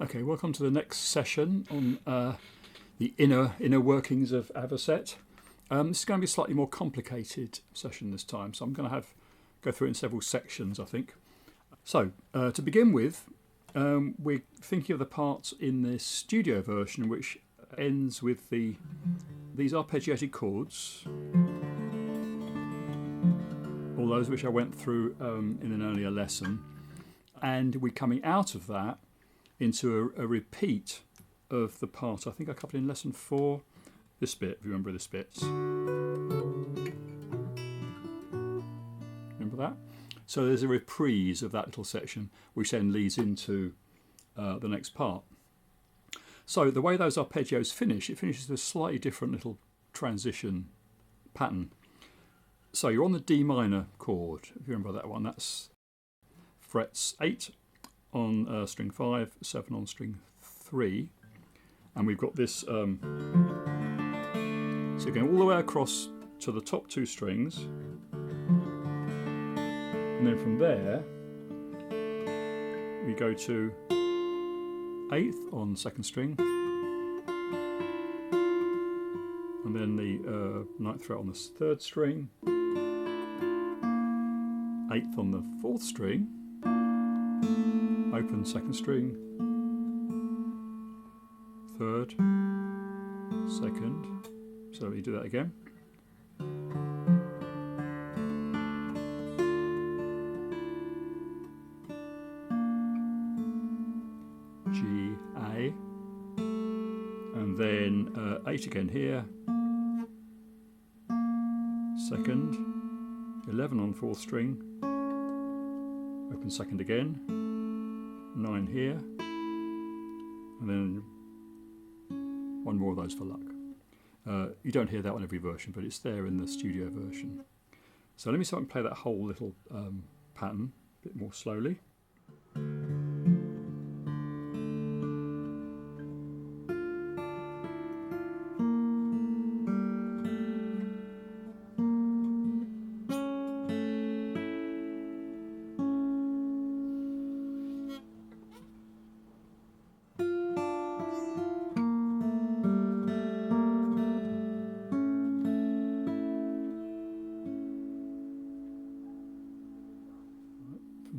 Okay, welcome to the next session on the inner workings of Avocet. This is going to be a slightly more complicated session this time, so I'm going to go through it in several sections, I think. So, to begin with, we're thinking of the parts in the studio version which ends with these arpeggiated chords, all those which I went through in an earlier lesson, and we're coming out of that into a repeat of the part I think I covered in lesson 4, this bit, if you remember this bit. Remember that? So there's a reprise of that little section which then leads into the next part. So the way those arpeggios finish, it finishes with a slightly different little transition pattern. So you're on the D minor chord, if you remember that one, that's frets 8 on string 5, 7 on string 3, and we've got this, so going all the way across to the top 2 strings, and then from there we go to 8th on 2nd string, and then the 9th fret on the 3rd string, 8th on the 4th string, open 2nd string, 3rd, 2nd, so you do that again. G, A, and then 8 again here, 2nd, 11 on 4th string, open 2nd again, 9 here, and then one more of those for luck. You don't hear that on every version, but it's there in the studio version. So let me see if I can play that whole little pattern a bit more slowly.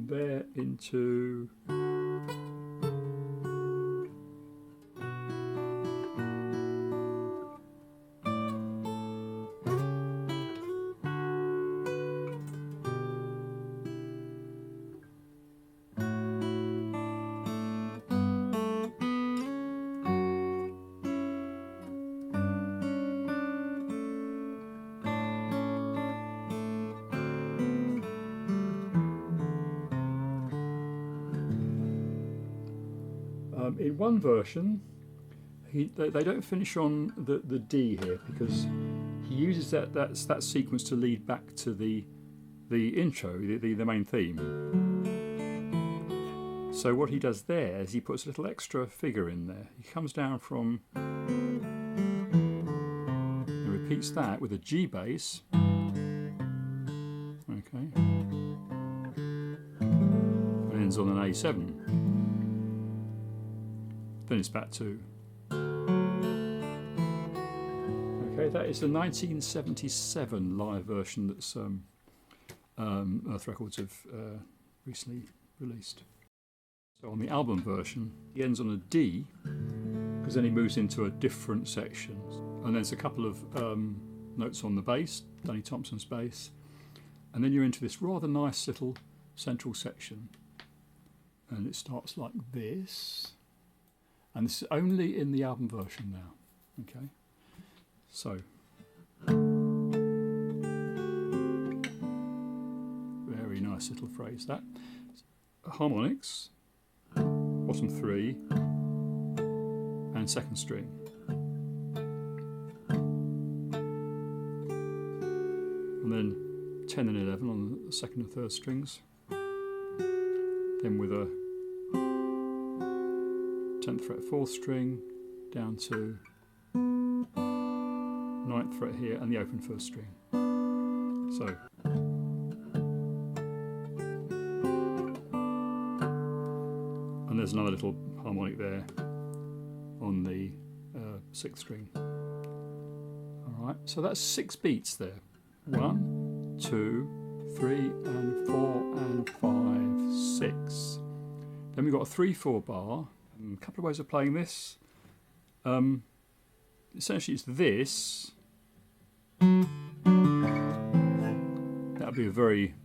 There into in one version, they don't finish on the D here because he uses that sequence to lead back to the intro, the main theme. So what he does there is he puts a little extra figure in there. He comes down from and repeats that with a G bass. Okay, and ends on an A7. Then it's back to. Okay, that is the 1977 live version that's Earth Records have recently released. So on the album version, he ends on a D because then he moves into a different section, and there's a couple of notes on the bass, Danny Thompson's bass, and then you're into this rather nice little central section, and it starts like this. And this is only in the album version now. Okay, so very nice little phrase that. Harmonics, bottom 3, and 2nd string. And then 10 and 11 on the 2nd and 3rd strings. Then with a 10th fret 4th string down to 9th fret here and the open 1st string. So and and there's another little harmonic there on the 6th string. Alright, so that's 6 beats there. 1, 2, 3 and 4 and 5, 6. Then we've got a 3/4 bar. A couple of ways of playing this. Essentially it's this. That would be a very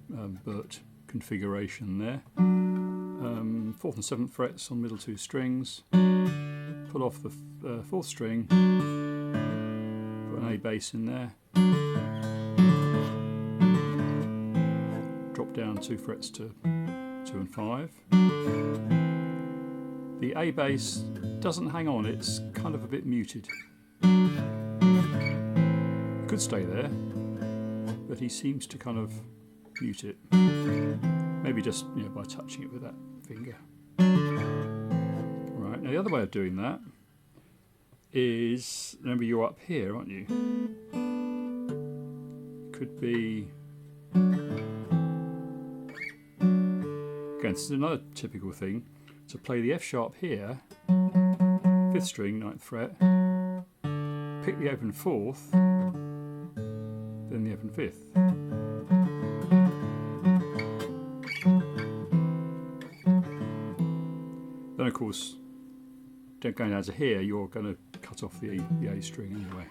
Bert configuration there. 4th and 7th frets on middle 2 strings. Pull off the 4th string. Put an A bass in there. Drop down 2 frets to 2 and 5. The A bass doesn't hang on, it's kind of a bit muted. It could stay there, but he seems to kind of mute it. Maybe just by touching it with that finger. Right, now the other way of doing that is, remember you're up here, aren't you? Could be, again, this is another typical thing, to play the F sharp here, 5th string, 9th fret, pick the open 4th, then the open 5th. Then of course, going down to here, you're going to cut off the A string anyway.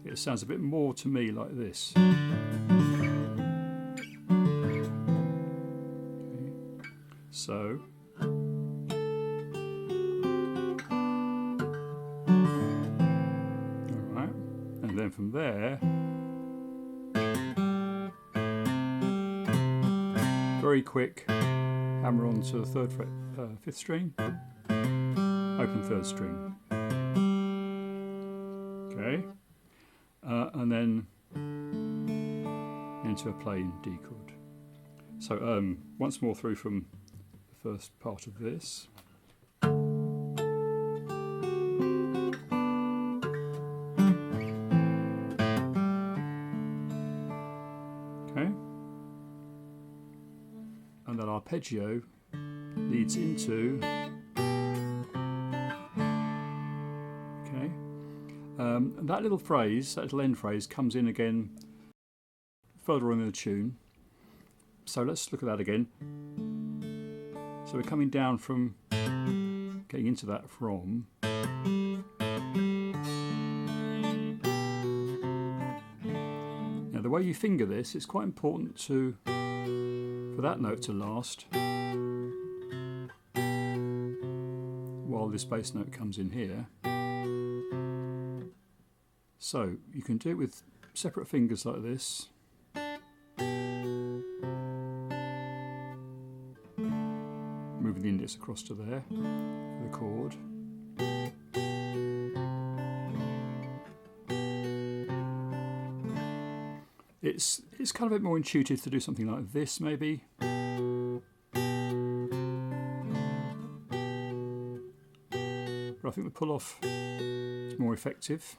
It sounds a bit more to me like this. Okay. So, alright, and then from there, very quick hammer onto the 3rd fret, 5th string, open 3rd string. Okay, and then into a plain D chord. So once more through from the first part of this. Okay, and that arpeggio leads into, okay, and that little phrase, that little end phrase comes in again further on in the tune. So let's look at that again. So we're coming down from, getting into that from. Now the way you finger this, it's quite important for that note to last while this bass note comes in here. So you can do it with separate fingers like this. Moving the index across to there for the chord. It's kind of a bit more intuitive to do something like this maybe. But I think the pull-off is more effective.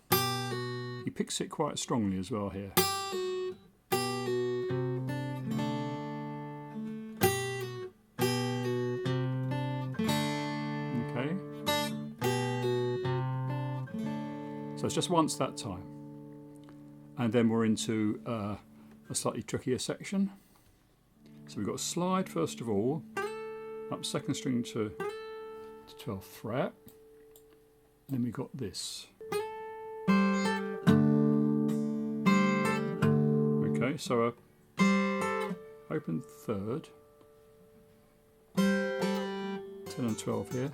He picks it quite strongly as well here. Okay. So it's just once that time. And then we're into a slightly trickier section. So we've got a slide first of all, up 2nd string to 12th fret. Then we've got this. Okay, so open 3rd, 10 and 12 here,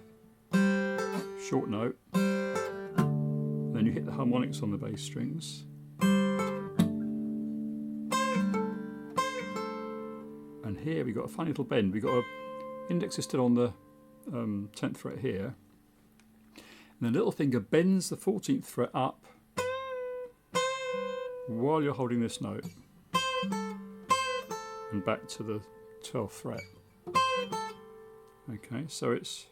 short note, then you hit the harmonics on the bass strings, and here we've got a funny little bend. We've got an index is still on the 10th fret here, and the little finger bends the 14th fret up while you're holding this note, and back to the 12th fret. Okay, so it's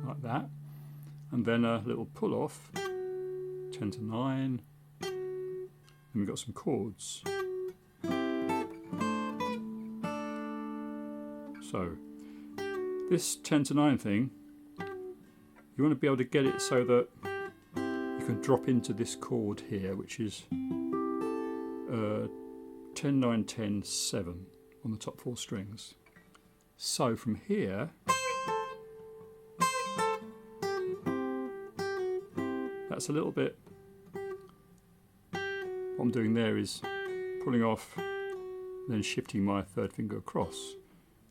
like that, and then a little pull off, 10 to 9, and we've got some chords. So this 10 to 9 thing, you want to be able to get it so that you can drop into this chord here, which is 10, 9, 10, 7 on the top 4 strings. So from here, that's a little bit, what I'm doing there is pulling off and then shifting my 3rd finger across.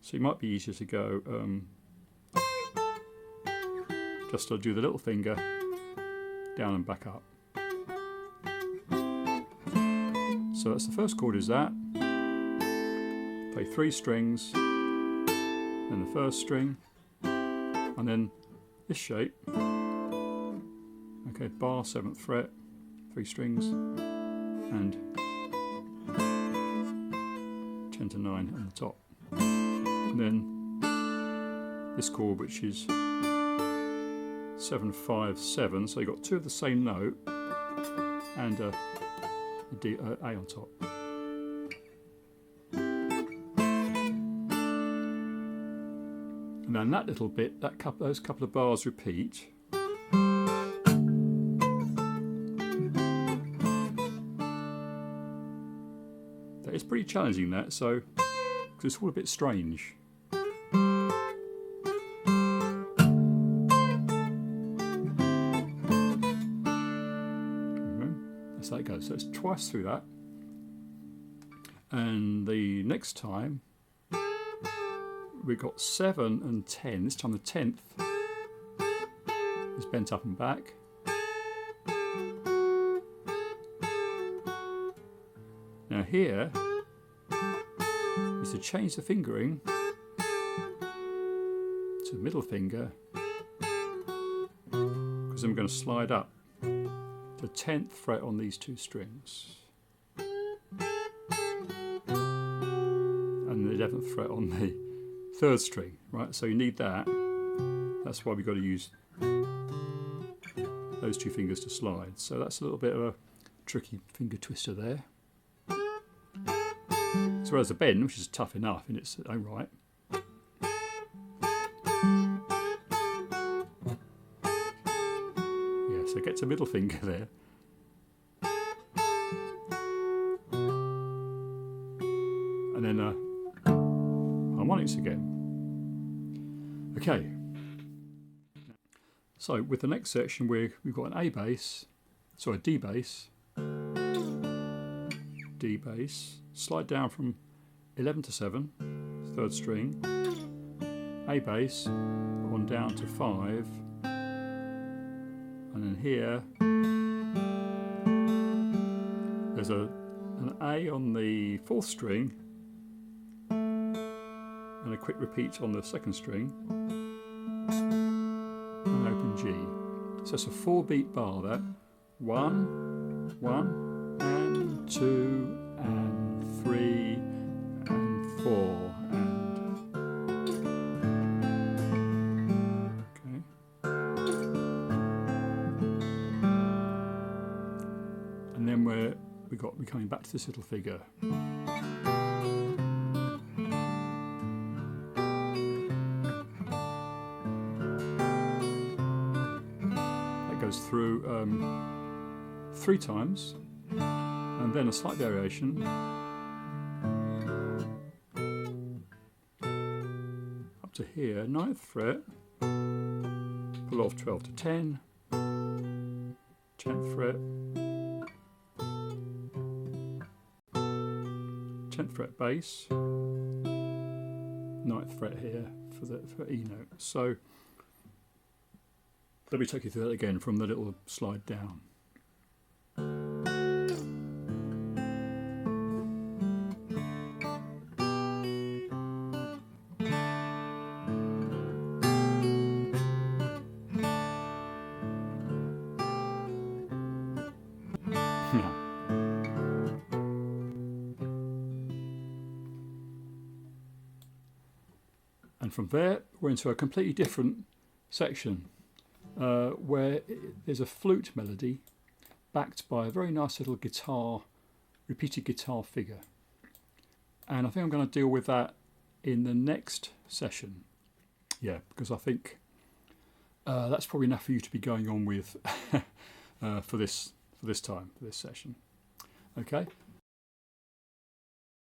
So it might be easier to go, just to do the little finger down and back up. So that's the first chord is that. Play 3 strings, then the 1st string, and then this shape. Okay, bar, 7th fret, 3 strings, and 10 to 9 on the top. And then this chord, which is 7, 5, 7, so you've got 2 of the same note and a A on top. And then that little bit, those couple of bars repeat. That is pretty challenging, that, so because it's all a bit strange. That's how it goes. So it's twice through that. And the next time we've got 7 and 10. This time the 10th is bent up and back. Now here is to change the fingering to the middle finger, because I'm going to slide up the 10th fret on these 2 strings and the 11th fret on the 3rd string, right? So you need that. That's why we've got to use those 2 fingers to slide. So that's a little bit of a tricky finger twister there. So whereas the bend, which is tough enough in its own right, yeah, so it gets a middle finger there. And then harmonics again. Okay, so with the next section we've got an A bass, sorry, D bass, slide down from 11 to 7, 3rd string, A bass, on down to 5, and then here there's an A on the 4th string, and a quick repeat on the 2nd string, and open G. So it's a 4-beat bar there. 1, 1, and 2, and 3, and 4, and okay. And then we're coming back to this little figure. Goes through 3 times, and then a slight variation up to here, 9th fret, pull off 12 to 10, 10th fret, 10th fret bass, 9th fret here for E note. So let me take you through that again from the little slide down. And from there we're into a completely different section. Where there's a flute melody backed by a very nice little guitar, repeated guitar figure. And I think I'm going to deal with that in the next session. Yeah, because I think that's probably enough for you to be going on with for this session. Okay,